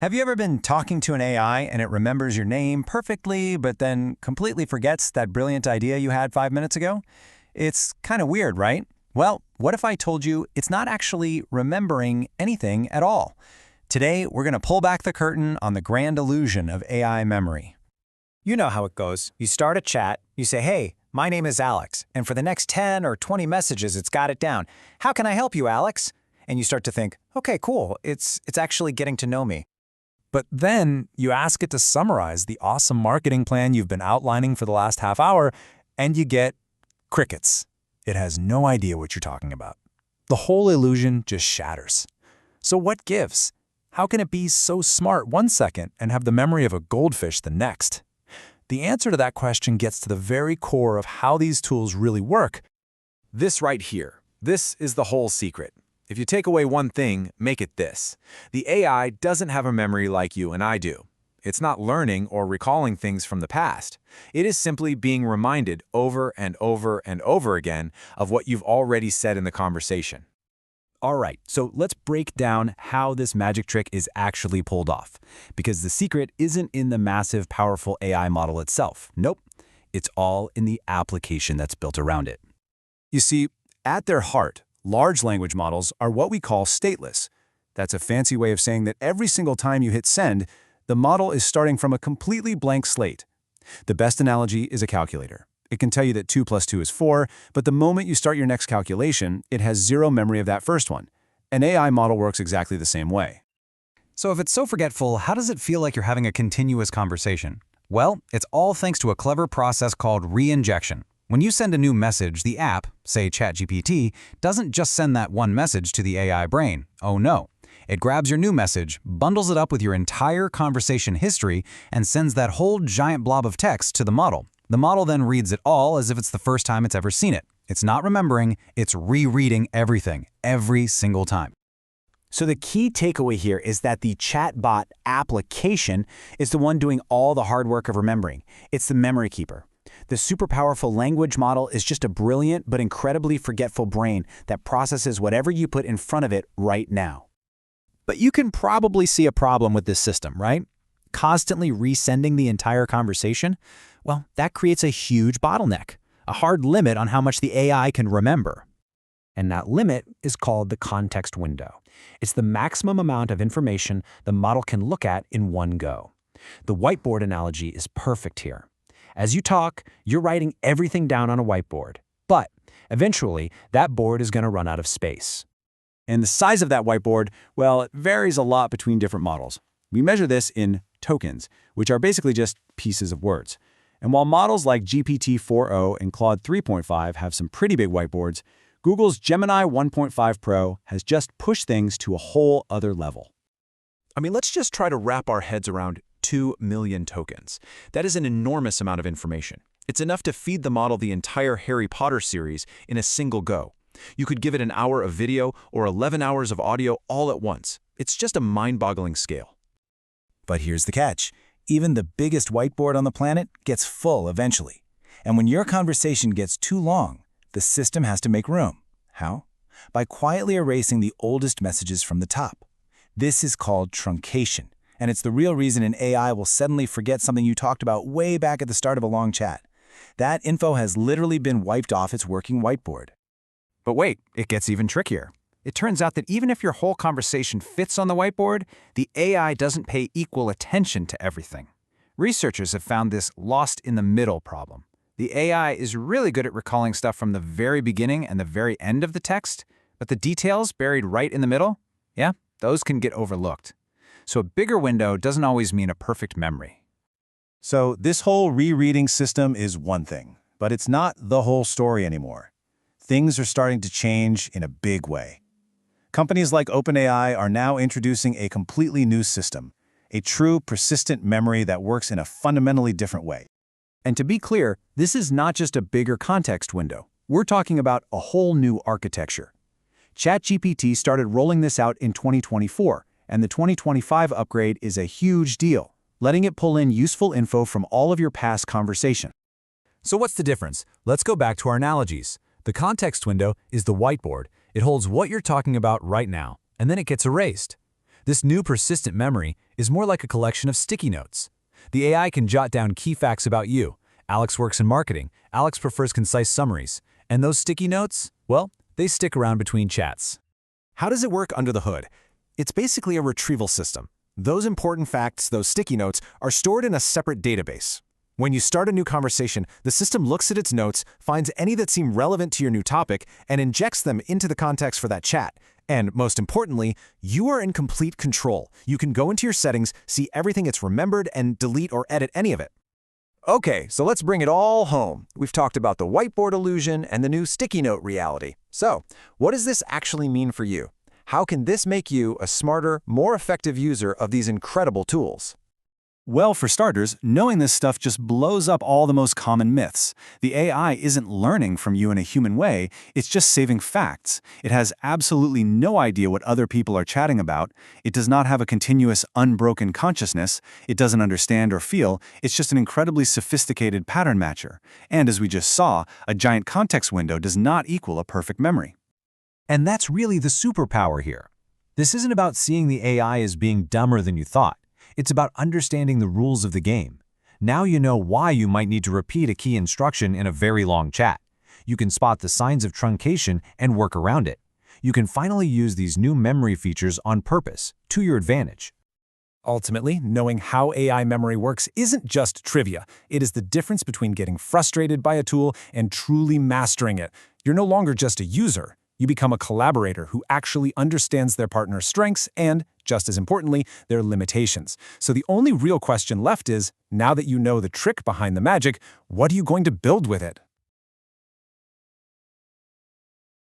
Have you ever been talking to an AI and it remembers your name perfectly, but then completely forgets that brilliant idea you had 5 minutes ago? It's kind of weird, right? Well, what if I told you it's not actually remembering anything at all? Today, we're going to pull back the curtain on the grand illusion of AI memory. You know how it goes. You start a chat, you say, "Hey, my name is Alex," and for the next 10 or 20 messages, it's got it down. "How can I help you, Alex?" And you start to think, "Okay, cool. It's actually getting to know me." But then you ask it to summarize the awesome marketing plan you've been outlining for the last half hour, and you get crickets. It has no idea what you're talking about. The whole illusion just shatters. So what gives? How can it be so smart one second and have the memory of a goldfish the next? The answer to that question gets to the very core of how these tools really work. This right here, this is the whole secret. If you take away one thing, make it this. The AI doesn't have a memory like you and I do. It's not learning or recalling things from the past. It is simply being reminded over and over and over again of what you've already said in the conversation. All right, so let's break down how this magic trick is actually pulled off. Because the secret isn't in the massive, powerful AI model itself. Nope, it's all in the application that's built around it. You see, at their heart, large language models are what we call stateless. That's a fancy way of saying that every single time you hit send, the model is starting from a completely blank slate. The best analogy is a calculator. It can tell you that 2 plus 2 is 4, but the moment you start your next calculation, it has zero memory of that first one. An AI model works exactly the same way. So if it's so forgetful, how does it feel like you're having a continuous conversation? Well, it's all thanks to a clever process called re-injection. When you send a new message, the app, say ChatGPT, doesn't just send that one message to the AI brain. Oh no. It grabs your new message, bundles it up with your entire conversation history, and sends that whole giant blob of text to the model. The model then reads it all as if it's the first time it's ever seen it. It's not remembering, it's rereading everything, every single time. So the key takeaway here is that the chatbot application is the one doing all the hard work of remembering. It's the memory keeper. The super powerful language model is just a brilliant but incredibly forgetful brain that processes whatever you put in front of it right now. But you can probably see a problem with this system, right? Constantly resending the entire conversation? Well, that creates a huge bottleneck, a hard limit on how much the AI can remember. And that limit is called the context window. It's the maximum amount of information the model can look at in one go. The whiteboard analogy is perfect here. As you talk, you're writing everything down on a whiteboard. But eventually, that board is going to run out of space. And the size of that whiteboard, well, it varies a lot between different models. We measure this in tokens, which are basically just pieces of words. And while models like GPT-4o and Claude 3.5 have some pretty big whiteboards, Google's Gemini 1.5 Pro has just pushed things to a whole other level. I mean, let's just try to wrap our heads around 2 million tokens. That is an enormous amount of information. It's enough to feed the model the entire Harry Potter series in a single go. You could give it an hour of video or 11 hours of audio all at once. It's just a mind-boggling scale. But here's the catch. Even the biggest whiteboard on the planet gets full eventually. And when your conversation gets too long, the system has to make room. How? By quietly erasing the oldest messages from the top. This is called truncation. And it's the real reason an AI will suddenly forget something you talked about way back at the start of a long chat. That info has literally been wiped off its working whiteboard. But wait, it gets even trickier. It turns out that even if your whole conversation fits on the whiteboard, the AI doesn't pay equal attention to everything. Researchers have found this lost in the middle problem. The AI is really good at recalling stuff from the very beginning and the very end of the text, but the details buried right in the middle, yeah, those can get overlooked. So a bigger window doesn't always mean a perfect memory. So this whole rereading system is one thing, but it's not the whole story anymore. Things are starting to change in a big way. Companies like OpenAI are now introducing a completely new system, a true persistent memory that works in a fundamentally different way. And to be clear, this is not just a bigger context window. We're talking about a whole new architecture. ChatGPT started rolling this out in 2024, and the 2025 upgrade is a huge deal, letting it pull in useful info from all of your past conversations. So what's the difference? Let's go back to our analogies. The context window is the whiteboard. It holds what you're talking about right now, and then it gets erased. This new persistent memory is more like a collection of sticky notes. The AI can jot down key facts about you. Alex works in marketing. Alex prefers concise summaries. And those sticky notes, well, they stick around between chats. How does it work under the hood? It's basically a retrieval system. Those important facts, those sticky notes, are stored in a separate database. When you start a new conversation, the system looks at its notes, finds any that seem relevant to your new topic, and injects them into the context for that chat. And most importantly, you are in complete control. You can go into your settings, see everything it's remembered, and delete or edit any of it. Okay, so let's bring it all home. We've talked about the whiteboard illusion and the new sticky note reality. So, what does this actually mean for you? How can this make you a smarter, more effective user of these incredible tools? Well, for starters, knowing this stuff just blows up all the most common myths. The AI isn't learning from you in a human way, it's just saving facts. It has absolutely no idea what other people are chatting about. It does not have a continuous, unbroken consciousness. It doesn't understand or feel. It's just an incredibly sophisticated pattern matcher. And as we just saw, a giant context window does not equal a perfect memory. And that's really the superpower here. This isn't about seeing the AI as being dumber than you thought. It's about understanding the rules of the game. Now you know why you might need to repeat a key instruction in a very long chat. You can spot the signs of truncation and work around it. You can finally use these new memory features on purpose, to your advantage. Ultimately, knowing how AI memory works isn't just trivia. It is the difference between getting frustrated by a tool and truly mastering it. You're no longer just a user. You become a collaborator who actually understands their partner's strengths and, just as importantly, their limitations. So the only real question left is, now that you know the trick behind the magic, what are you going to build with it?